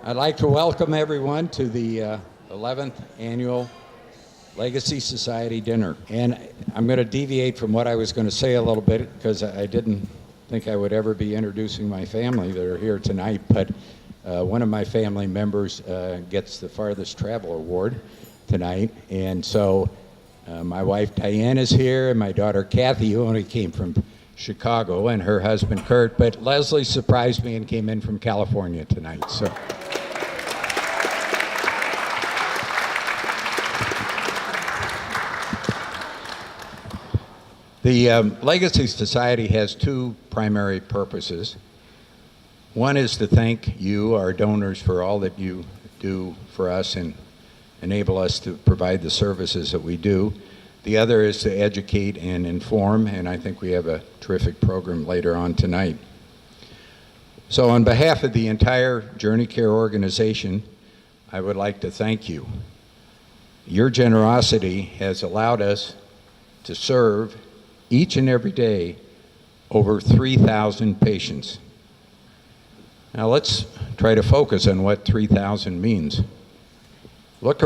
I'd like to welcome everyone to the 11th Annual Legacy Society Dinner. And I'm going to deviate from what I was going to say a little bit because I didn't think I would ever be introducing my family that are here tonight, but one of my family members gets the farthest travel award tonight. And so my wife Diane is here, and my daughter Kathy, who only came from Chicago, and her husband Kurt, but Leslie surprised me and came in from California tonight. So. The Legacy Society has two primary purposes. One is to thank you, our donors, for all that you do for us and enable us to provide the services that we do. The other is to educate and inform, and I think we have a terrific program later on tonight. So on behalf of the entire JourneyCare organization, I would like to thank you. Your generosity has allowed us to serve each and every day over 3,000 patients. Now let's try to focus on what 3,000 means. Look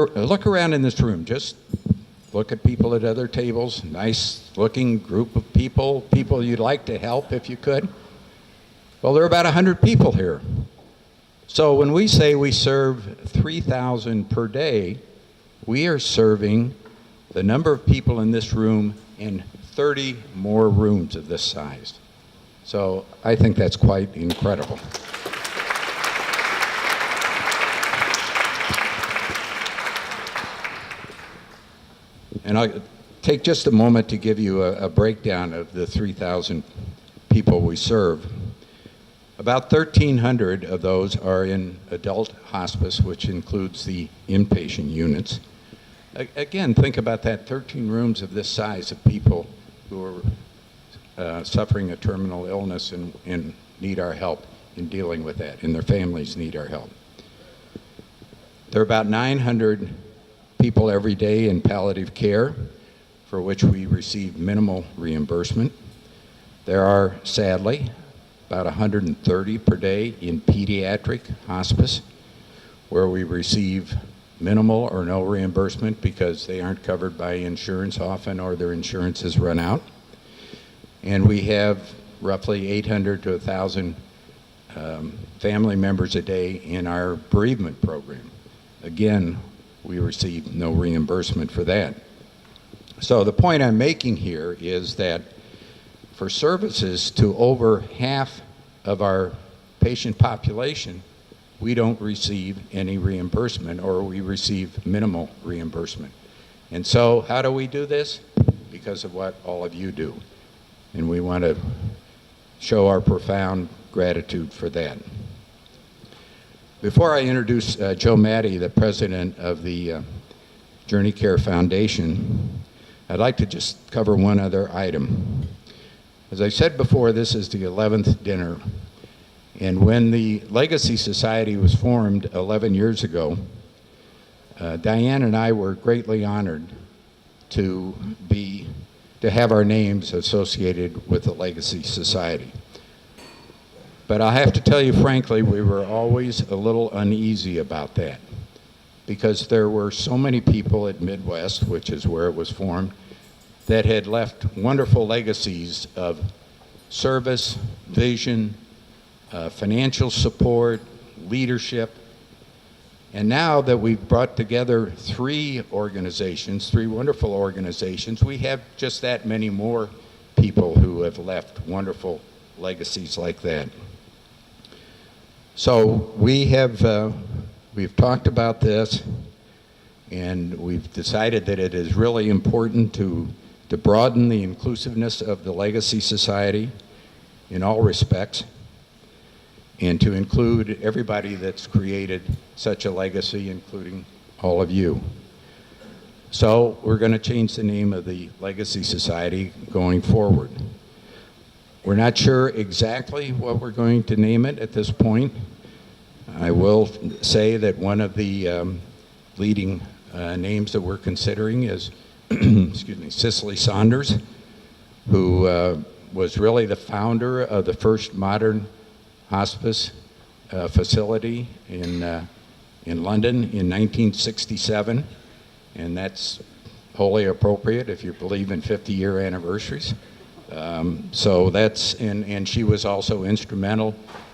around in this room. Just look at people at other tables, nice looking group of people you'd like to help if you could. Well, there are about 100 people here. So when we say we serve 3,000 per day, we are serving the number of people in this room in 30 more rooms of this size. So I think that's quite incredible. And I'll take just a moment to give you a breakdown of the 3,000 people we serve. About 1,300 of those are in adult hospice, which includes the inpatient units. Again, think about that, 13 rooms of this size of people who are suffering a terminal illness and need our help in dealing with that, and their families need our help. There are about 900 people every day in palliative care, for which we receive minimal reimbursement. There are, sadly, about 130 per day in pediatric hospice, where we receive minimal or no reimbursement because they aren't covered by insurance often, or their insurance has run out. And we have roughly 800 to 1,000 family members a day in our bereavement program. Again, we receive no reimbursement for that. So the point I'm making here is that for services to over half of our patient population, we don't receive any reimbursement, or we receive minimal reimbursement. And so how do we do this? Because of what all of you do. And we want to show our profound gratitude for that. Before I introduce Joe Maddie, the president of the JourneyCare Foundation, I'd like to just cover one other item. As I said before, this is the 11th dinner. And when the Legacy Society was formed 11 years ago, Diane and I were greatly honored to have our names associated with the Legacy Society. But I have to tell you frankly, we were always a little uneasy about that, because there were so many people at Midwest, which is where it was formed, that had left wonderful legacies of service, vision, financial support, leadership. And now that we've brought together three wonderful organizations, we have just that many more people who have left wonderful legacies like that. So we've talked about this, and we've decided that it is really important to broaden the inclusiveness of the Legacy Society in all respects, and to include everybody that's created such a legacy, including all of you. So we're going to change the name of the Legacy Society going forward. We're not sure exactly what we're going to name it at this point. I will say that one of the leading names that we're considering is excuse me, Cicely Saunders, who was really the founder of the first modern hospice facility in London in 1967, and that's wholly appropriate if you believe in 50-year anniversaries. So that's, and she was also instrumental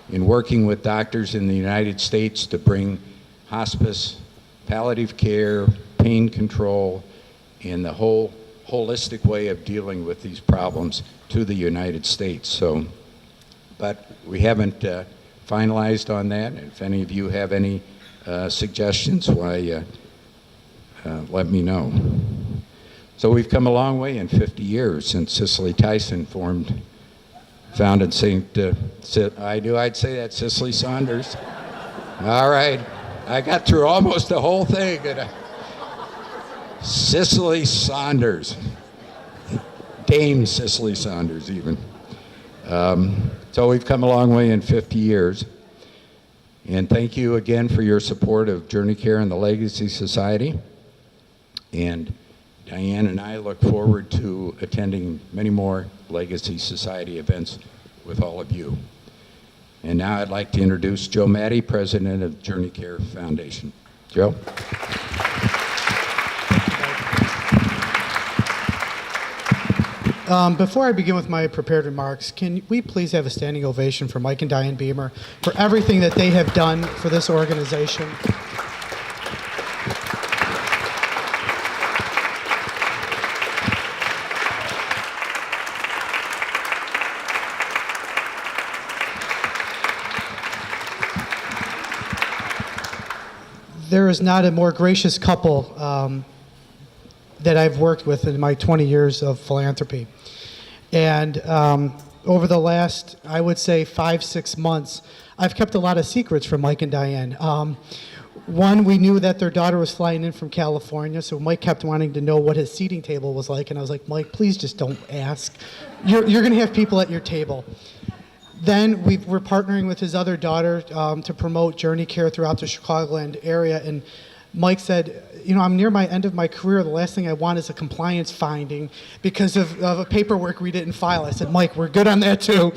in working with doctors in the United States to bring hospice, palliative care, pain control, and the whole holistic way of dealing with these problems to the United States. So, but we haven't finalized on that. If any of you have any suggestions, why, let me know. So we've come a long way in 50 years since Cicely Tyson founded I'd say that, Cicely Saunders. All right, I got through almost the whole thing. Cicely Saunders, Dame Cicely Saunders even. So we've come a long way in 50 years. And thank you again for your support of JourneyCare and the Legacy Society. And Diane and I look forward to attending many more Legacy Society events with all of you. And now I'd like to introduce Joe Maddie, President of JourneyCare Foundation. Joe? Before I begin with my prepared remarks, can we please have a standing ovation for Mike and Diane Beemer for everything that they have done for this organization? There is not a more gracious couple that I've worked with in my 20 years of philanthropy. And over the last, I would say, 5-6 months, I've kept a lot of secrets from Mike and Diane. One, we knew that their daughter was flying in from California, so Mike kept wanting to know what his seating table was like, and I was like, Mike, please just don't ask. You're going to have people at your table. Then we're partnering with his other daughter to promote JourneyCare throughout the Chicagoland area, and Mike said, you know, I'm near my end of my career. The last thing I want is a compliance finding because of a paperwork we didn't file. I said, Mike, we're good on that too.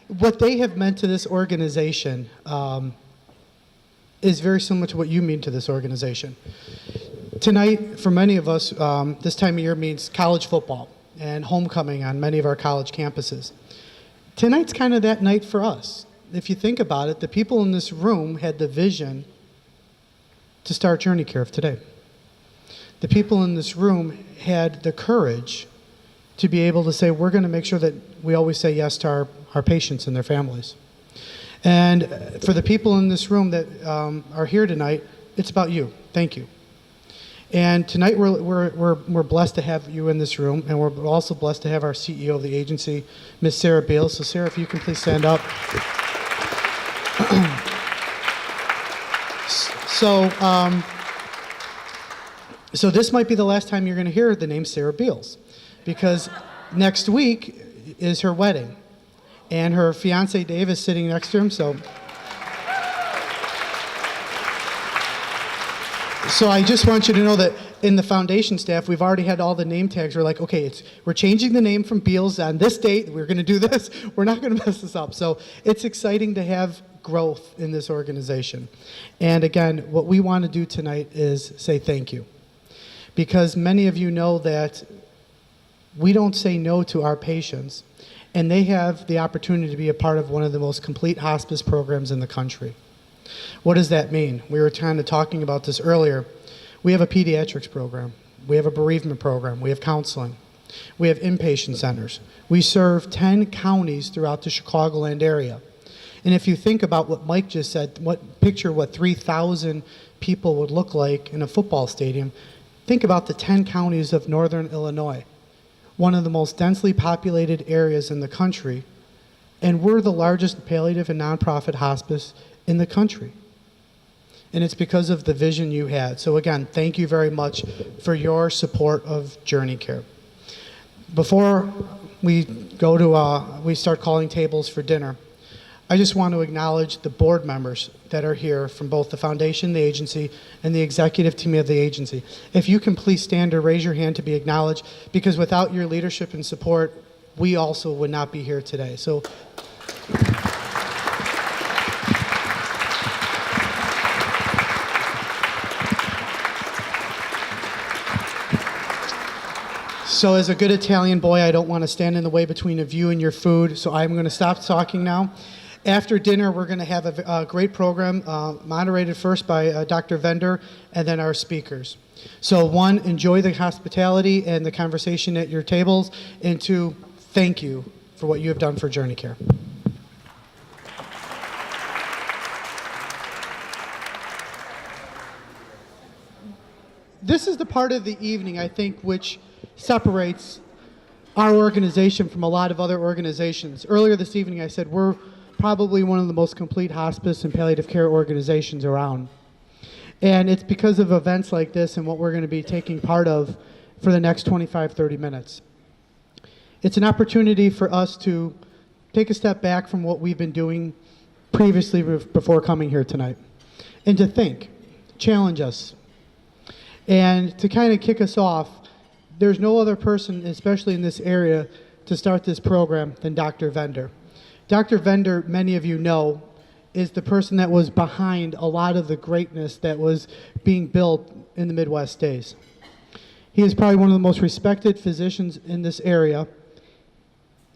What they have meant to this organization is very similar to what you mean to this organization. Tonight, for many of us, this time of year means college football and homecoming on many of our college campuses. Tonight's kind of that night for us. If you think about it, the people in this room had the vision to start JourneyCare today. The people in this room had the courage to be able to say, we're going to make sure that we always say yes to our patients and their families. And for the people in this room that are here tonight, it's about you. Thank you. And tonight we're blessed to have you in this room, and we're also blessed to have our CEO of the agency, Ms. Sarah Beals. So Sarah, if you can please stand up. So this might be the last time you're going to hear the name Sarah Beals, because next week is her wedding, and her fiance Dave is sitting next to him. So I just want you to know that in the foundation staff, we've already had all the name tags. We're like, okay, we're changing the name from Beals on this date. We're going to do this. We're not going to mess this up. So it's exciting to have growth in this organization. And again, what we want to do tonight is say thank you. Because many of you know that we don't say no to our patients, and they have the opportunity to be a part of one of the most complete hospice programs in the country. What does that mean? We were kind of talking about this earlier. We have a pediatrics program. We have a bereavement program. We have counseling. We have inpatient centers. We serve 10 counties throughout the Chicagoland area. And if you think about what Mike just said, picture what 3,000 people would look like in a football stadium, think about the 10 counties of northern Illinois, one of the most densely populated areas in the country, and we're the largest palliative and nonprofit hospice in the country. And it's because of the vision you had. So again, thank you very much for your support of JourneyCare. Before we go to, we start calling tables for dinner, I just want to acknowledge the board members that are here from both the foundation, the agency, and the executive team of the agency. If you can please stand or raise your hand to be acknowledged, because without your leadership and support, we also would not be here today. So So as a good Italian boy, I don't want to stand in the way between of you and your food, so I'm going to stop talking now. After dinner, we're going to have a great program, moderated first by Dr. Vendor, and then our speakers. So one, enjoy the hospitality and the conversation at your tables, and two, thank you for what you have done for JourneyCare. This is the part of the evening, I think, which separates our organization from a lot of other organizations. Earlier this evening, I said we're probably one of the most complete hospice and palliative care organizations around. And it's because of events like this and what we're going to be taking part of for the next 25, 30 minutes. It's an opportunity for us to take a step back from what we've been doing previously before coming here tonight, and to think, challenge us. And to kind of kick us off, there's no other person, especially in this area, to start this program than Dr. Vendor. Dr. Vendor, many of you know, is the person that was behind a lot of the greatness that was being built in the Midwest days. He is probably one of the most respected physicians in this area,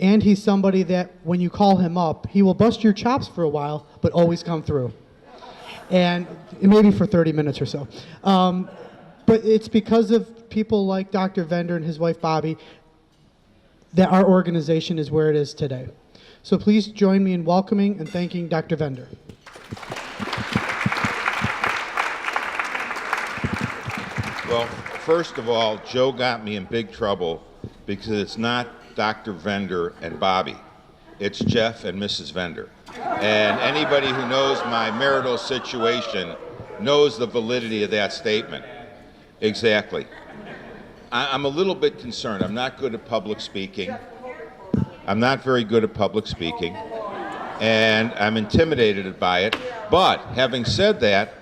and he's somebody that when you call him up, he will bust your chops for a while, but always come through. And maybe for 30 minutes or so. But it's because of people like Dr. Vendor and his wife Bobby that our organization is where it is today. So please join me in welcoming and thanking Dr. Vendor. Well, first of all, Joe got me in big trouble because it's not Dr. Vendor and Bobby. It's Jeff and Mrs. Vendor. And anybody who knows my marital situation knows the validity of that statement. Exactly. I'm a little bit concerned. I'm not good at public speaking. I'm not very good at public speaking, and I'm intimidated by it. But having said that,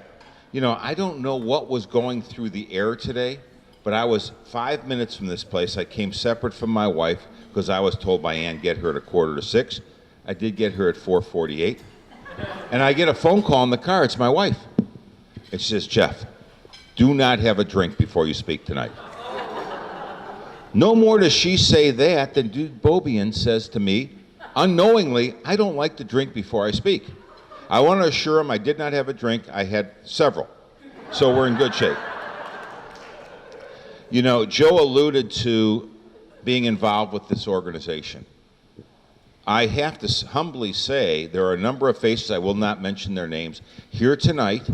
you know, I don't know what was going through the air today, but I was 5 minutes from this place. I came separate from my wife because I was told by Ann, get her at 5:45. I did get her at 4:48. And I get a phone call in the car. It's my wife. And she says, Jeff, do not have a drink before you speak tonight. No more does she say that than Dude Bobian says to me, unknowingly, I don't like to drink before I speak. I want to assure him I did not have a drink. I had several. So we're in good shape. You know, Joe alluded to being involved with this organization. I have to humbly say there are a number of faces, I will not mention their names, here tonight,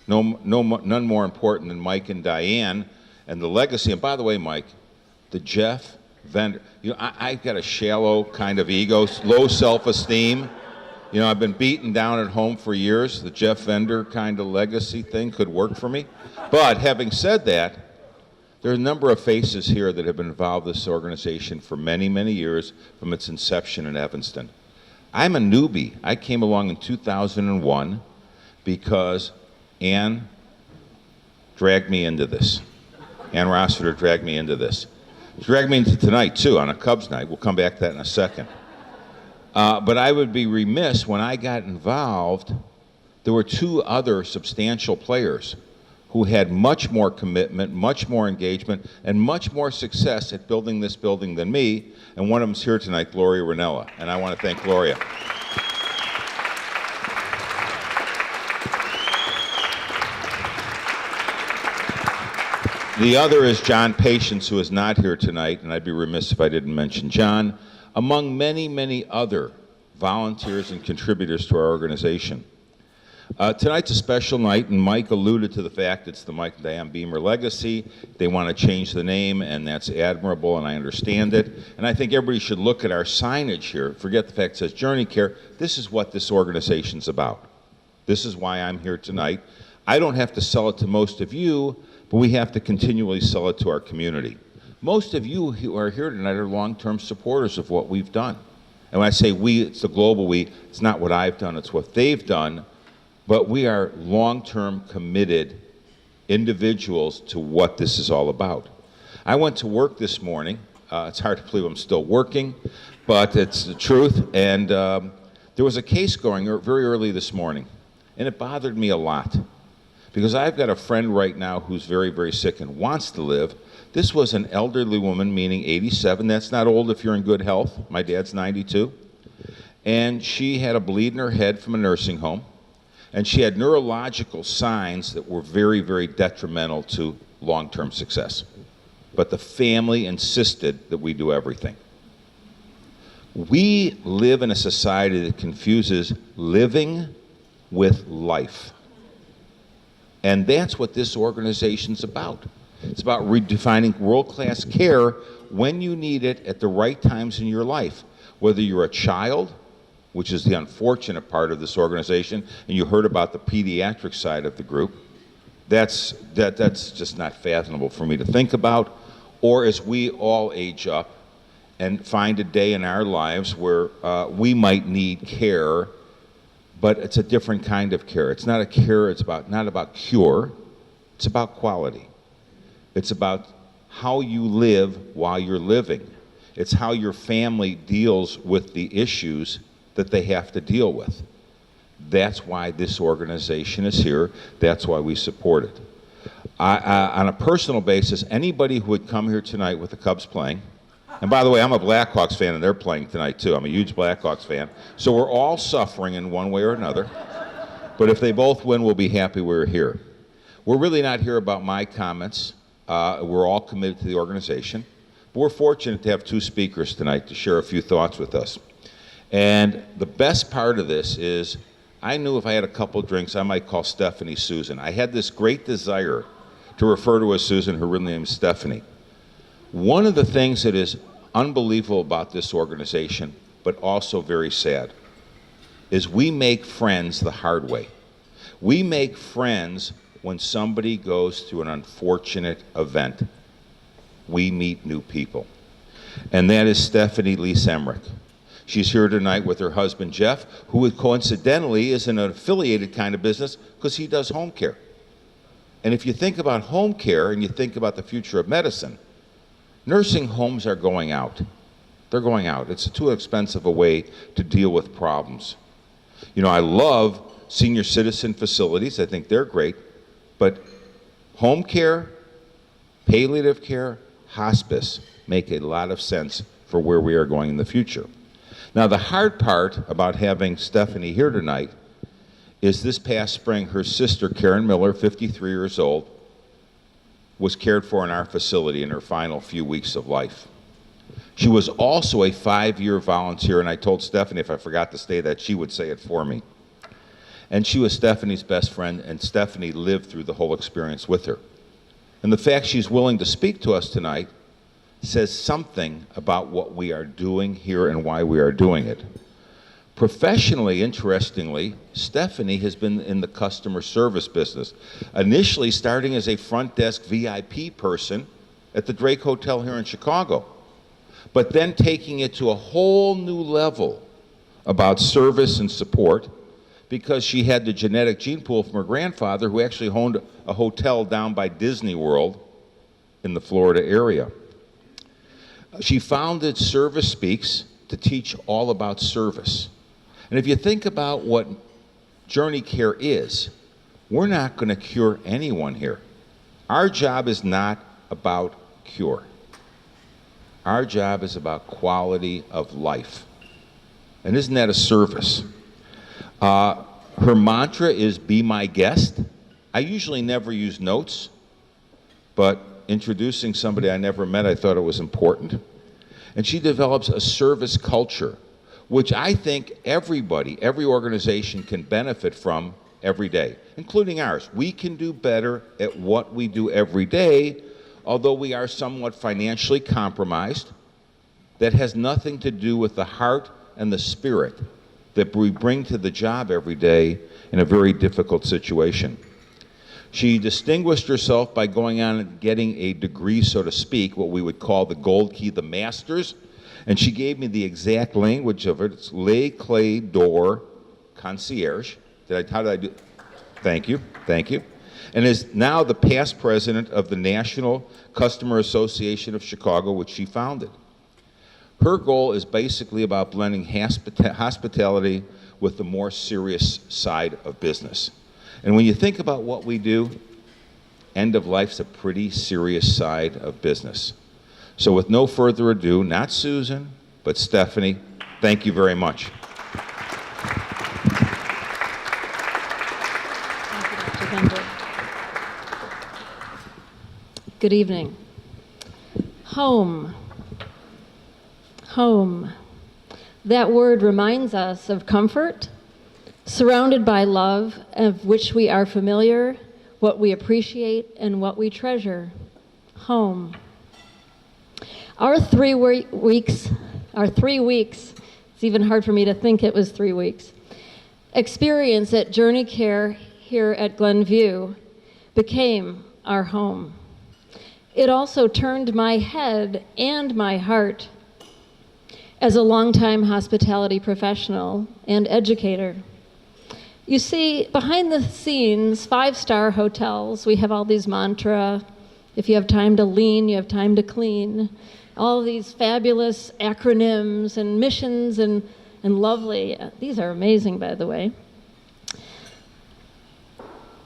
none more important than Mike and Diane, and the legacy. And by the way, Mike, the Jeff Vendor, you know, I've got a shallow kind of ego, low self-esteem. You know, I've been beaten down at home for years. The Jeff Vendor kind of legacy thing could work for me. But having said that, there are a number of faces here that have been involved with this organization for many, many years from its inception in Evanston. I'm a newbie. I came along in 2001 because Ann dragged me into this. Ann Rossiter dragged me into this. She dragged me into tonight, too, on a Cubs night. We'll come back to that in a second. But I would be remiss, when I got involved, there were two other substantial players who had much more commitment, much more engagement, and much more success at building this building than me. And one of them's here tonight, Gloria Ranella. And I want to thank Gloria. The other is John Patience, who is not here tonight, and I'd be remiss if I didn't mention John, among many, many other volunteers and contributors to our organization. Tonight's a special night, and Mike alluded to the fact it's the Mike and Diane Beemer legacy. They want to change the name, and that's admirable, and I understand it. And I think everybody should look at our signage here. Forget the fact it says JourneyCare. This is what this organization's about. This is why I'm here tonight. I don't have to sell it to most of you, but we have to continually sell it to our community. Most of you who are here tonight are long-term supporters of what we've done. And when I say we, it's the global we. It's not what I've done, it's what they've done. But we are long-term committed individuals to what this is all about. I went to work this morning. It's hard to believe I'm still working, but it's the truth. And there was a case going very early this morning, and it bothered me a lot. Because I've got a friend right now who's very, very sick and wants to live. This was an elderly woman, meaning 87. That's not old if you're in good health. My dad's 92. And she had a bleed in her head from a nursing home. And she had neurological signs that were very, very detrimental to long-term success. But the family insisted that we do everything. We live in a society that confuses living with life. And that's what this organization's about. It's about redefining world-class care when you need it at the right times in your life. Whether you're a child, which is the unfortunate part of this organization, and you heard about the pediatric side of the group, that's just not fathomable for me to think about. Or as we all age up and find a day in our lives where we might need care, but it's a different kind of care. It's not a care, it's not about cure, it's about quality. It's about how you live while you're living. It's how your family deals with the issues that they have to deal with. That's why this organization is here. That's why we support it. On a personal basis, anybody who would come here tonight with the Cubs playing, and by the way, I'm a Blackhawks fan and they're playing tonight too. I'm a huge Blackhawks fan. So we're all suffering in one way or another. But if they both win, we'll be happy we're here. We're really not here about my comments. We're all committed to the organization. But we're fortunate to have two speakers tonight to share a few thoughts with us. And the best part of this is I knew if I had a couple drinks, I might call Stephanie Susan. I had this great desire to refer to her as Susan. Her real name is Stephanie. One of the things that is unbelievable about this organization, but also very sad, is we make friends the hard way. We make friends when somebody goes through an unfortunate event. We meet new people. And that is Stephanie Lee Emmerich. She's here tonight with her husband, Jeff, who coincidentally is in an affiliated kind of business because he does home care. And if you think about home care and you think about the future of medicine, nursing homes are going out. They're going out. It's too expensive a way to deal with problems. You know, I love senior citizen facilities. I think they're great. But home care, palliative care, hospice make a lot of sense for where we are going in the future. Now, the hard part about having Stephanie here tonight is this past spring, her sister, Karen Miller, 53 years old, was cared for in our facility in her final few weeks of life. She was also a 5-year volunteer, and I told Stephanie if I forgot to say that, she would say it for me. And she was Stephanie's best friend, and Stephanie lived through the whole experience with her. And the fact she's willing to speak to us tonight says something about what we are doing here and why we are doing it. Professionally, interestingly, Stephanie has been in the customer service business, initially starting as a front desk VIP person at the Drake Hotel here in Chicago, but then taking it to a whole new level about service and support because she had the genetic gene pool from her grandfather who actually owned a hotel down by Disney World in the Florida area. She founded Service Speaks to teach all about service. And if you think about what JourneyCare is, we're not going to cure anyone here. Our job is not about cure. Our job is about quality of life. And isn't that a service? Her mantra is, be my guest. I usually never use notes, but introducing somebody I never met, I thought it was important. And she develops a service culture, which I think everybody, every organization can benefit from every day, including ours. We can do better at what we do every day, although we are somewhat financially compromised. That has nothing to do with the heart and the spirit that we bring to the job every day in a very difficult situation. She distinguished herself by going on and getting a degree, so to speak, what we would call the gold key, the master's. And she gave me the exact language of it. It's Les Clés d'Or Concierge. How did I do? Thank you, thank you. And is now the past president of the National Customer Association of Chicago, which she founded. Her goal is basically about blending hospitality with the more serious side of business. And when you think about what we do, end of life's a pretty serious side of business. So with no further ado, not Susan, but Stephanie, thank you very much. Thank you, Dr. Bender. Good evening. Home. Home. That word reminds us of comfort, surrounded by love, of which we are familiar, what we appreciate, and what we treasure. Home. Our 3 weeks, it's even hard for me to think it was 3 weeks, experience at JourneyCare here at Glenview became our home. It also turned my head and my heart as a longtime hospitality professional and educator. You see, behind the scenes, 5-star hotels, we have all these mantra, if you have time to lean, you have time to clean, all these fabulous acronyms and missions and lovely, these are amazing, by the way.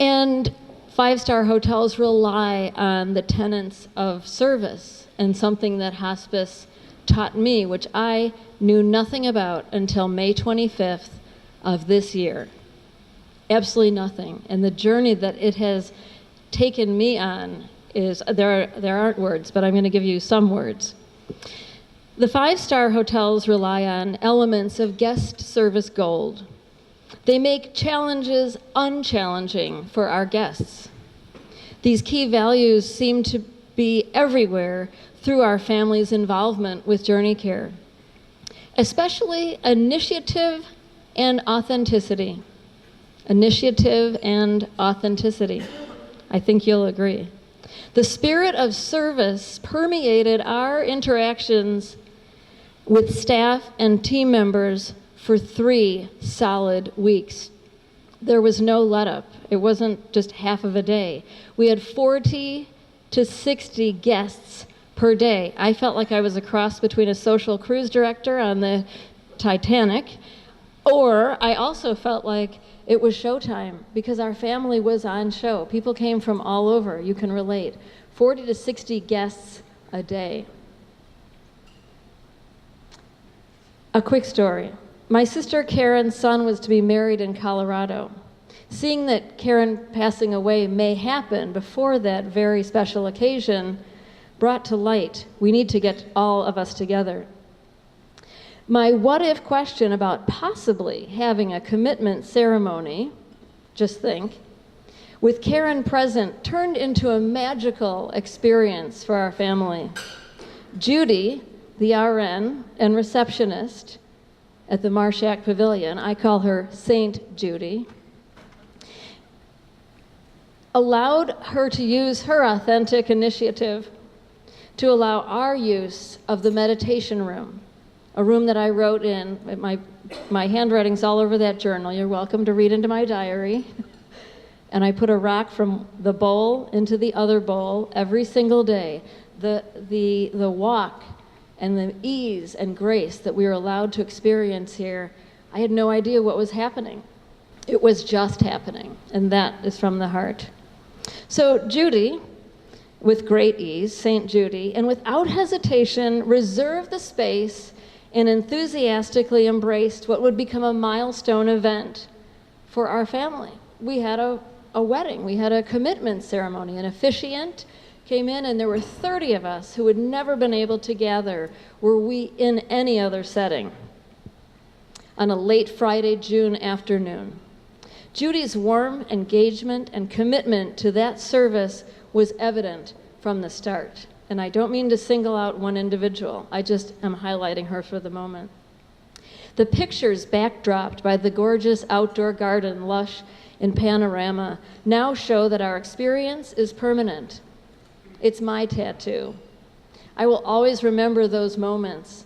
And 5-star hotels rely on the tenets of service, and something that hospice taught me, which I knew nothing about until May 25th of this year. Absolutely nothing. And the journey that it has taken me on is, there aren't words, but I'm going to give you some words. The 5-star hotels rely on elements of guest service gold. They make challenges unchallenging for our guests. These key values seem to be everywhere through our family's involvement with JourneyCare, especially initiative and authenticity. Initiative and authenticity. I think you'll agree. The spirit of service permeated our interactions with staff and team members for 3 solid weeks. There was no let-up. It wasn't just half of a day. We had 40 to 60 guests per day. I felt like I was a cross between a social cruise director on the Titanic, or I also felt like it was showtime because our family was on show. People came from all over, you can relate. 40 to 60 guests a day. A quick story. My sister Karen's son was to be married in Colorado. Seeing that Karen passing away may happen before that very special occasion brought to light, we need to get all of us together. My what-if question about possibly having a commitment ceremony, just think, with Karen present turned into a magical experience for our family. Judy, the RN and receptionist at the Marshack Pavilion, I call her Saint Judy, allowed her to use her authentic initiative to allow our use of the meditation room, a room that I wrote in. My handwriting's all over that journal. You're welcome to read into my diary. And I put a rock from the bowl into the other bowl every single day. The walk and the ease and grace that we were allowed to experience here, I had no idea what was happening. It was just happening, and that is from the heart. So Judy, with great ease, Saint Judy, and without hesitation, reserved the space and enthusiastically embraced what would become a milestone event for our family. We had a wedding, we had a commitment ceremony. An officiant came in, and there were 30 of us who had never been able to gather were we in any other setting on a late Friday, June afternoon. Judy's warm engagement and commitment to that service was evident from the start. And I don't mean to single out one individual. I just am highlighting her for the moment. The pictures backdropped by the gorgeous outdoor garden, lush in panorama, now show that our experience is permanent. It's my tattoo. I will always remember those moments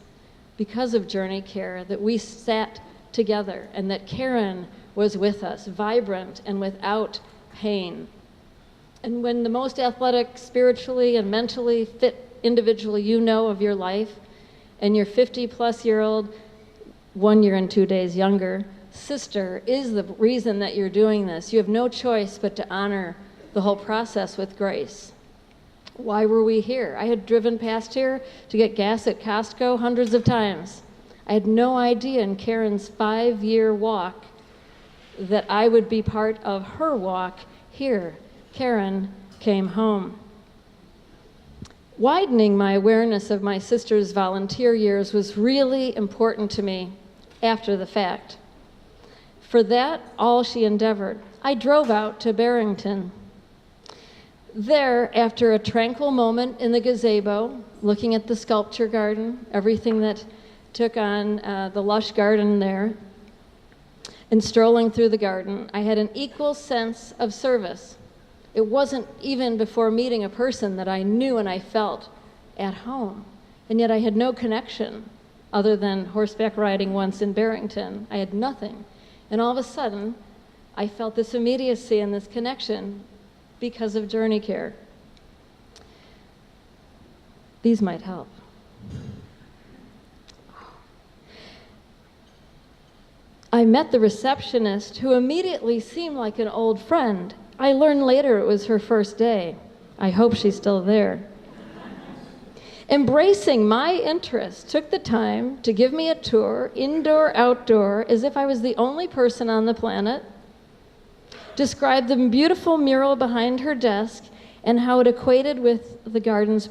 because of JourneyCare, that we sat together and that Karen was with us, vibrant and without pain. And when the most athletic, spiritually and mentally fit individual you know of your life, and your 50-plus-year-old, 1 year and 2 days younger, sister is the reason that you're doing this. You have no choice but to honor the whole process with grace. Why were we here? I had driven past here to get gas at Costco hundreds of times. I had no idea in Karen's 5-year walk that I would be part of her walk here. Karen came home. Widening my awareness of my sister's volunteer years was really important to me after the fact. For that, all she endeavored. I drove out to Barrington. There, after a tranquil moment in the gazebo, looking at the sculpture garden, everything that took on the lush garden there, and strolling through the garden, I had an equal sense of service. It wasn't even before meeting a person that I knew and I felt at home. And yet I had no connection other than horseback riding once in Barrington. I had nothing. And all of a sudden, I felt this immediacy and this connection because of JourneyCare. These might help. I met the receptionist who immediately seemed like an old friend. I learned later it was her first day. I hope she's still there. Embracing my interest, took the time to give me a tour, indoor, outdoor, as if I was the only person on the planet, described the beautiful mural behind her desk and how it equated with the gardens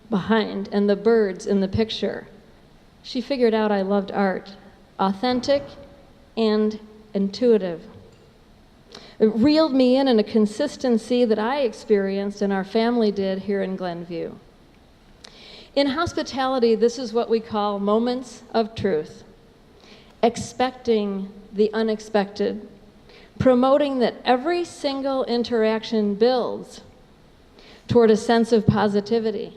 behind and the birds in the picture. She figured out I loved art, authentic and intuitive. It reeled me in a consistency that I experienced and our family did here in Glenview. In hospitality, this is what we call moments of truth. Expecting the unexpected, promoting that every single interaction builds toward a sense of positivity,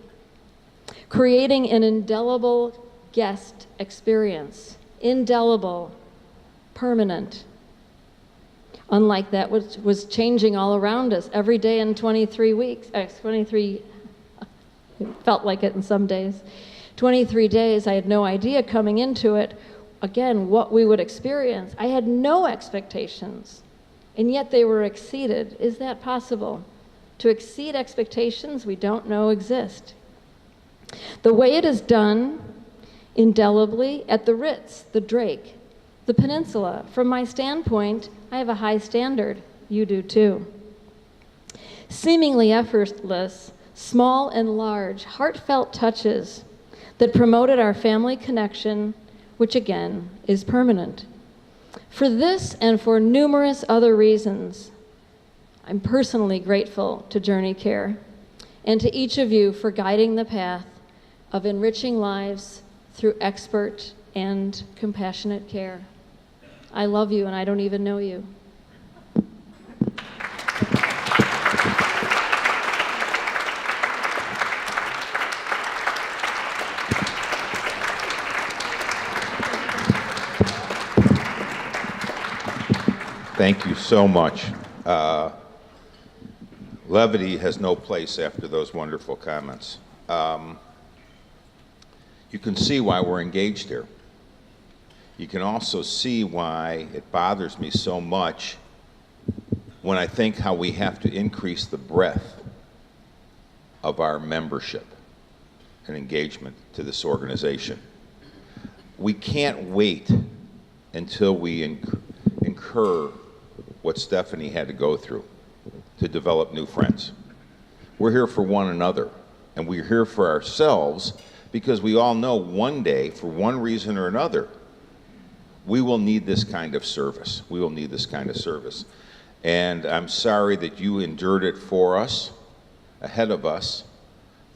creating an indelible guest experience, indelible, permanent, unlike that which was changing all around us every day in 23 weeks, 23, it felt like it in some days. 23 days, I had no idea coming into it, again, what we would experience. I had no expectations, and yet they were exceeded. Is that possible? To exceed expectations we don't know exist. The way it is done indelibly at the Ritz, the Drake, the Peninsula, from my standpoint, I have a high standard. You do too. Seemingly effortless, small and large, heartfelt touches that promoted our family connection, which again is permanent. For this and for numerous other reasons, I'm personally grateful to JourneyCare and to each of you for guiding the path of enriching lives through expert and compassionate care. I love you and I don't even know you. Thank you so much. Levity has no place after those wonderful comments. You can see why we're engaged here. You can also see why it bothers me so much when I think how we have to increase the breadth of our membership and engagement to this organization. We can't wait until we incur what Stephanie had to go through to develop new friends. We're here for one another, and we're here for ourselves because we all know one day, for one reason or another, we will need this kind of service. We will need this kind of service. And I'm sorry that you endured it for us, ahead of us,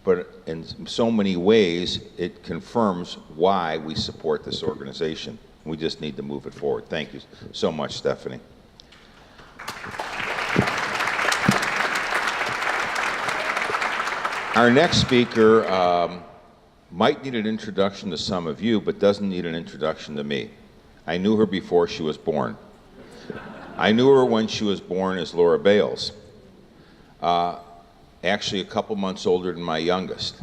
but in so many ways, it confirms why we support this organization. We just need to move it forward. Thank you so much, Stephanie. Our next speaker might need an introduction to some of you, but doesn't need an introduction to me. I knew her before she was born. I knew her when she was born as Laura Bales, actually a couple months older than my youngest.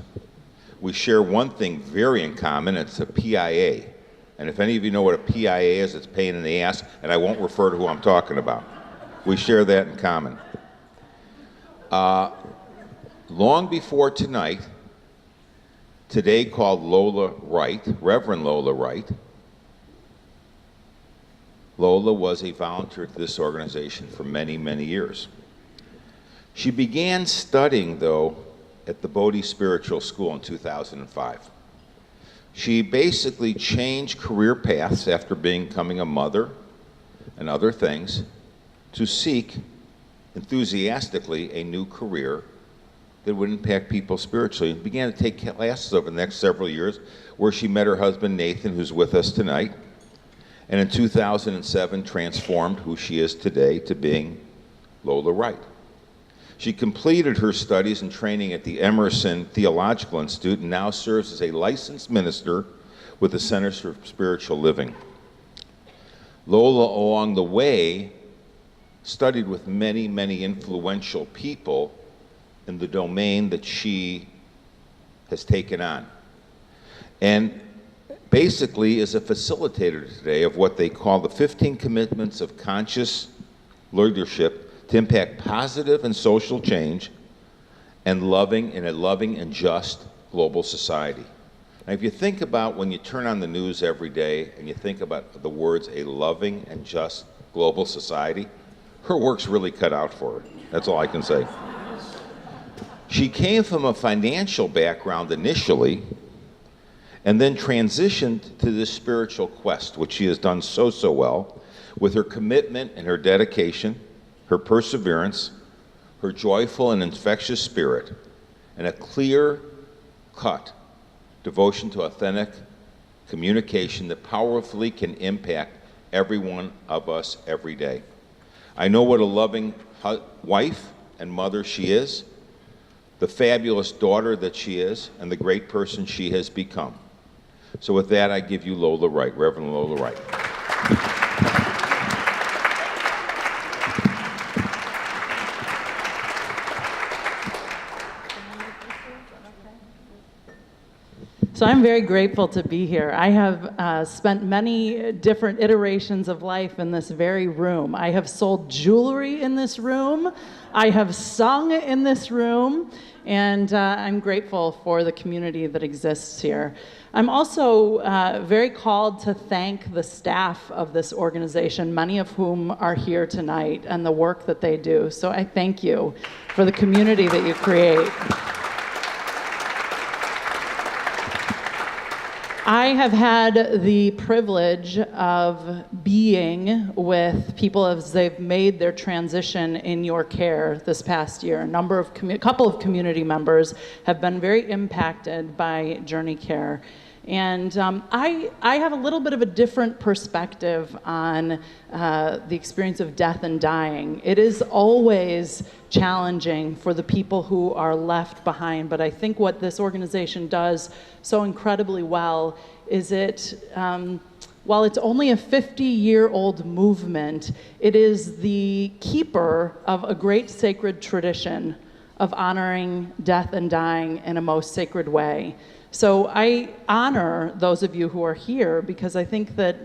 We share one thing very in common, it's a PIA, And if any of you know what a PIA is, it's pain in the ass, and I won't refer to who I'm talking about. We share that in common. Long before tonight, today called Lola Wright, Reverend Lola Wright, Lola was a volunteer to this organization for many, many years. She began studying, though, at the Bodhi Spiritual School in 2005. She basically changed career paths after becoming a mother and other things to seek enthusiastically a new career that would impact people spiritually, and began to take classes over the next several years where she met her husband Nathan, who's with us tonight, and in 2007 transformed who she is today to being Lola Wright. She completed her studies and training at the Emerson Theological Institute and now serves as a licensed minister with the Centers for Spiritual Living. Lola, along the way, studied with many, many influential people in the domain that she has taken on. And basically is a facilitator today of what they call the 15 commitments of conscious leadership to impact positive and social change and in a loving and just global society. Now, if you think about when you turn on the news every day and you think about the words a loving and just global society, her work's really cut out for her. That's all I can say. She came from a financial background initially and then transitioned to this spiritual quest, which she has done so well with her commitment and her dedication, her perseverance, her joyful and infectious spirit, and a clear-cut devotion to authentic communication that powerfully can impact every one of us every day. I know what a loving wife and mother she is, the fabulous daughter that she is, and the great person she has become. So with that, I give you Lola Wright, Reverend Lola Wright. So I'm very grateful to be here. I have spent many different iterations of life in this very room. I have sold jewelry in this room. I have sung in this room. And I'm grateful for the community that exists here. I'm also very called to thank the staff of this organization, many of whom are here tonight, and the work that they do. So I thank you for the community that you create. I have had the privilege of being with people as they've made their transition in your care this past year. A couple of community members have been very impacted by JourneyCare. And I have a little bit of a different perspective on the experience of death and dying. It is always challenging for the people who are left behind, but I think what this organization does so incredibly well is while it's only a 50-year-old movement, it is the keeper of a great sacred tradition of honoring death and dying in a most sacred way. So I honor those of you who are here because I think that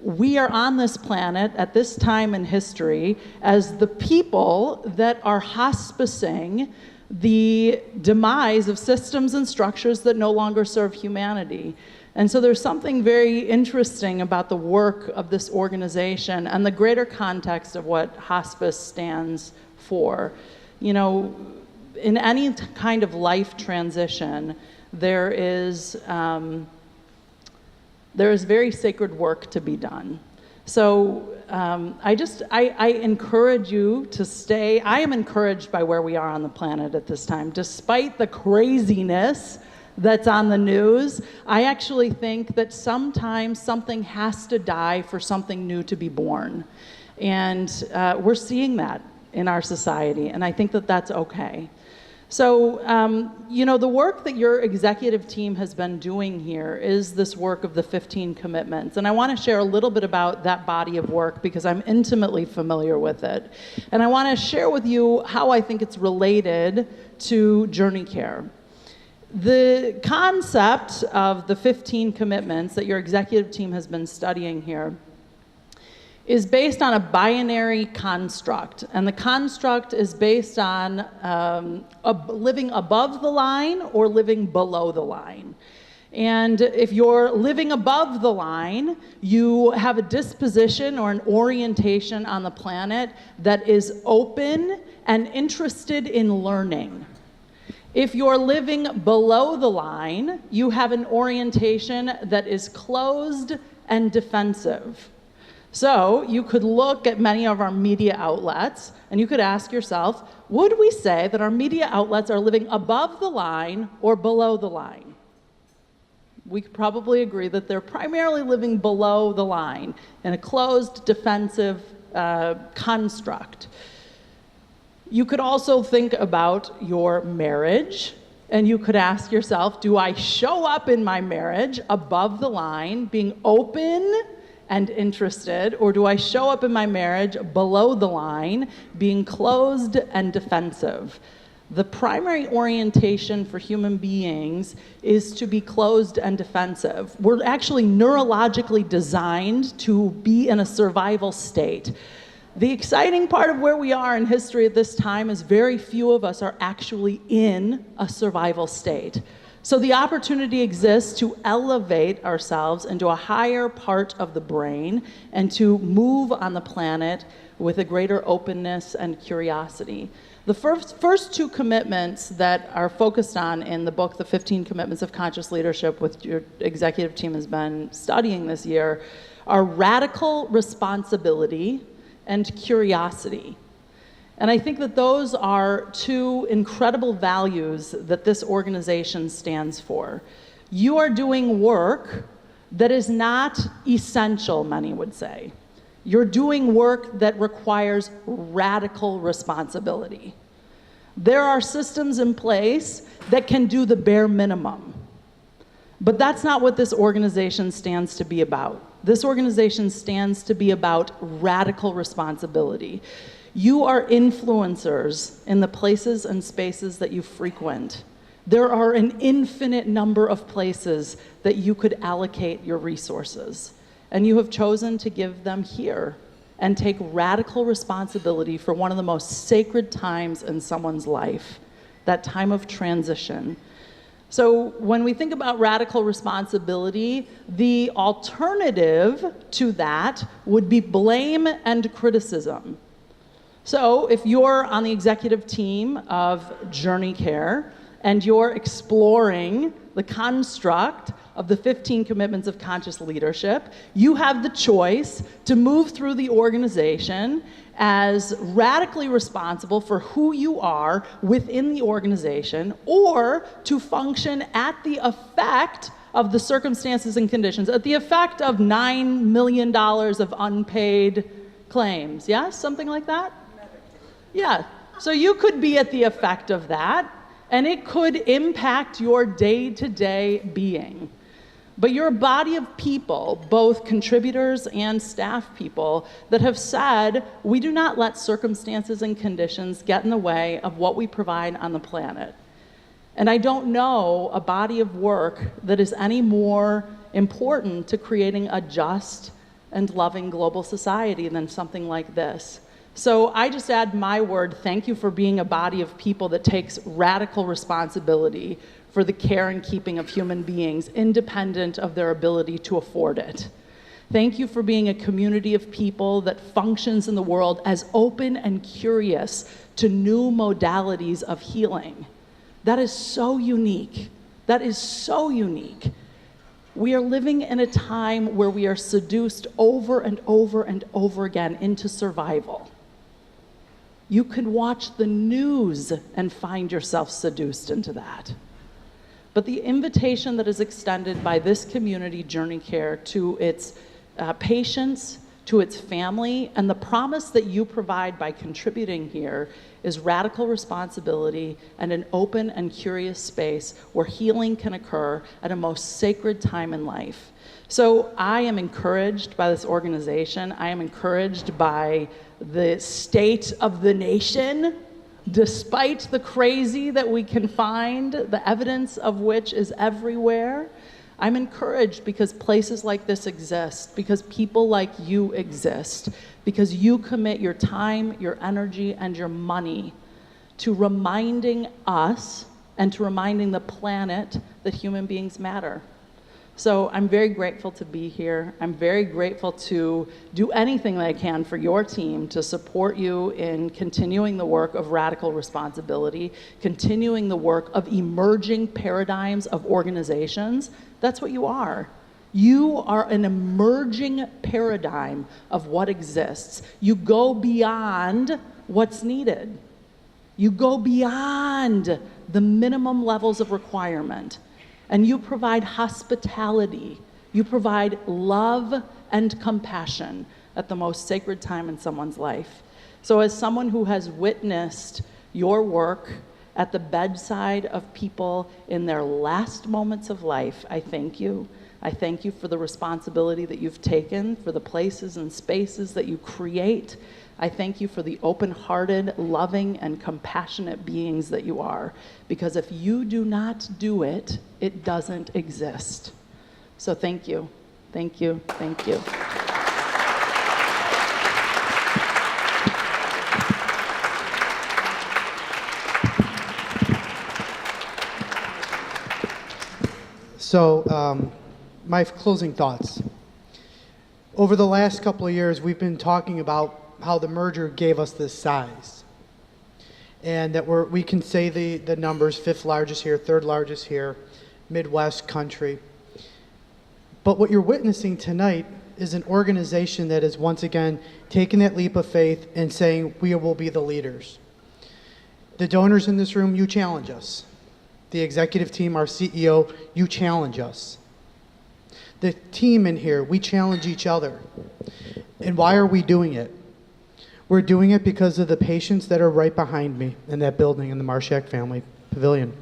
we are on this planet at this time in history as the people that are hospicing the demise of systems and structures that no longer serve humanity. And so there's something very interesting about the work of this organization and the greater context of what hospice stands for. You know, in any kind of life transition, there is very sacred work to be done. So I encourage you to stay. I am encouraged by where we are on the planet at this time. Despite the craziness that's on the news, I actually think that sometimes something has to die for something new to be born. And we're seeing that in our society, and I think that that's okay. So, the work that your executive team has been doing here is this work of the 15 commitments. And I want to share a little bit about that body of work because I'm intimately familiar with it. And I want to share with you how I think it's related to JourneyCare. The concept of the 15 commitments that your executive team has been studying here is based on a binary construct. And the construct is based on living above the line or living below the line. And if you're living above the line, you have a disposition or an orientation on the planet that is open and interested in learning. If you're living below the line, you have an orientation that is closed and defensive. So you could look at many of our media outlets and you could ask yourself, would we say that our media outlets are living above the line or below the line? We could probably agree that they're primarily living below the line in a closed, defensive construct. You could also think about your marriage, and you could ask yourself, do I show up in my marriage above the line, being open and interested, or do I show up in my marriage below the line, being closed and defensive? The primary orientation for human beings is to be closed and defensive. We're actually neurologically designed to be in a survival state. The exciting part of where we are in history at this time is very few of us are actually in a survival state. So the opportunity exists to elevate ourselves into a higher part of the brain and to move on the planet with a greater openness and curiosity. The first two commitments that are focused on in the book, The 15 Commitments of Conscious Leadership, which your executive team has been studying this year, are radical responsibility and curiosity. And I think that those are two incredible values that this organization stands for. You are doing work that is not essential, many would say. You're doing work that requires radical responsibility. There are systems in place that can do the bare minimum. But that's not what this organization stands to be about. This organization stands to be about radical responsibility. You are influencers in the places and spaces that you frequent. There are an infinite number of places that you could allocate your resources. And you have chosen to give them here and take radical responsibility for one of the most sacred times in someone's life, that time of transition. So when we think about radical responsibility, the alternative to that would be blame and criticism. So if you're on the executive team of JourneyCare and you're exploring the construct of the 15 Commitments of Conscious Leadership, you have the choice to move through the organization as radically responsible for who you are within the organization, or to function at the effect of the circumstances and conditions, at the effect of $9 million of unpaid claims. Yes, something like that? Yeah, so you could be at the effect of that, and it could impact your day-to-day being. But you're a body of people, both contributors and staff people, that have said, we do not let circumstances and conditions get in the way of what we provide on the planet. And I don't know a body of work that is any more important to creating a just and loving global society than something like this. So I just add my word, thank you for being a body of people that takes radical responsibility for the care and keeping of human beings, independent of their ability to afford it. Thank you for being a community of people that functions in the world as open and curious to new modalities of healing. That is so unique. That is so unique. We are living in a time where we are seduced over and over and over again into survival. You can watch the news and find yourself seduced into that. But the invitation that is extended by this community, JourneyCare, to its patients, to its family, and the promise that you provide by contributing here is radical responsibility and an open and curious space where healing can occur at a most sacred time in life. So I am encouraged by this organization. I am encouraged by the state of the nation despite the crazy that we can find, the evidence of which is everywhere, I'm encouraged because places like this exist, because people like you exist, because you commit your time, your energy, and your money to reminding us and to reminding the planet that human beings matter. So I'm very grateful to be here. I'm very grateful to do anything that I can for your team to support you in continuing the work of radical responsibility, continuing the work of emerging paradigms of organizations. That's what you are. You are an emerging paradigm of what exists. You go beyond what's needed. You go beyond the minimum levels of requirement. And you provide hospitality. You provide love and compassion at the most sacred time in someone's life. So as someone who has witnessed your work at the bedside of people in their last moments of life, I thank you. I thank you for the responsibility that you've taken, for the places and spaces that you create. I thank you for the open-hearted, loving, and compassionate beings that you are. Because if you do not do it, it doesn't exist. So thank you, thank you, thank you. So, my closing thoughts. Over the last couple of years, we've been talking about how the merger gave us this size. And that we can say the numbers, 5th largest here, 3rd largest here, Midwest country. But what you're witnessing tonight is an organization that is once again taking that leap of faith and saying, we will be the leaders. The donors in this room, you challenge us. The executive team, our CEO, you challenge us. The team in here, we challenge each other. And why are we doing it? We're doing it because of the patients that are right behind me in that building in the Marshak Family Pavilion.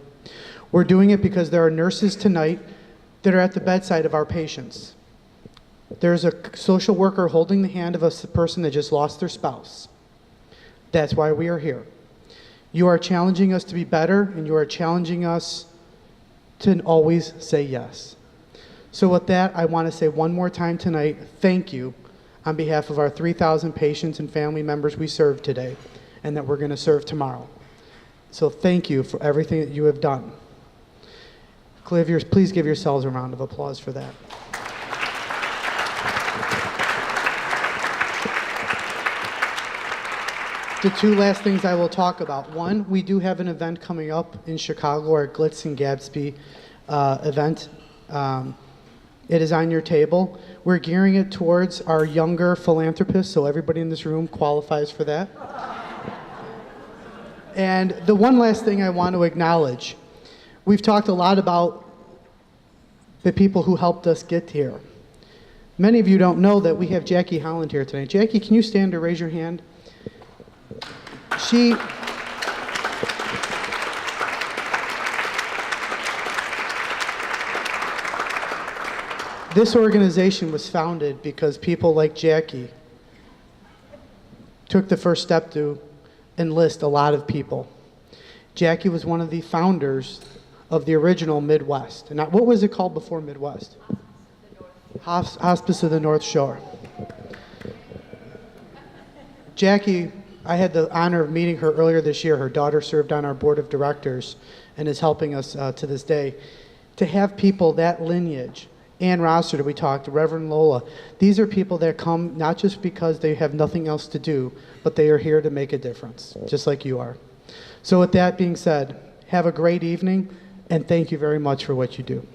We're doing it because there are nurses tonight that are at the bedside of our patients. There's a social worker holding the hand of a person that just lost their spouse. That's why we are here. You are challenging us to be better, and you are challenging us to always say yes. So with that, I want to say one more time tonight, thank you on behalf of our 3,000 patients and family members we served today and that we're going to serve tomorrow. So thank you for everything that you have done. Please give yourselves a round of applause for that. The 2 last things I will talk about. One, we do have an event coming up in Chicago, our Glitz and Gatsby event. It is on your table. We're gearing it towards our younger philanthropists, so everybody in this room qualifies for that. And the one last thing I want to acknowledge, we've talked a lot about the people who helped us get here. Many of you don't know that we have Jackie Holland here tonight. Jackie, can you stand or raise your hand? This organization was founded because people like Jackie took the first step to enlist a lot of people. Jackie was one of the founders of the original Midwest. And what was it called before Midwest? Hospice of the North Shore. Jackie, I had the honor of meeting her earlier this year. Her daughter served on our board of directors and is helping us to this day. To have people that lineage, Ann Rossiter, we talked, Reverend Lola, these are people that come not just because they have nothing else to do, but they are here to make a difference, just like you are. So with that being said, have a great evening, and thank you very much for what you do.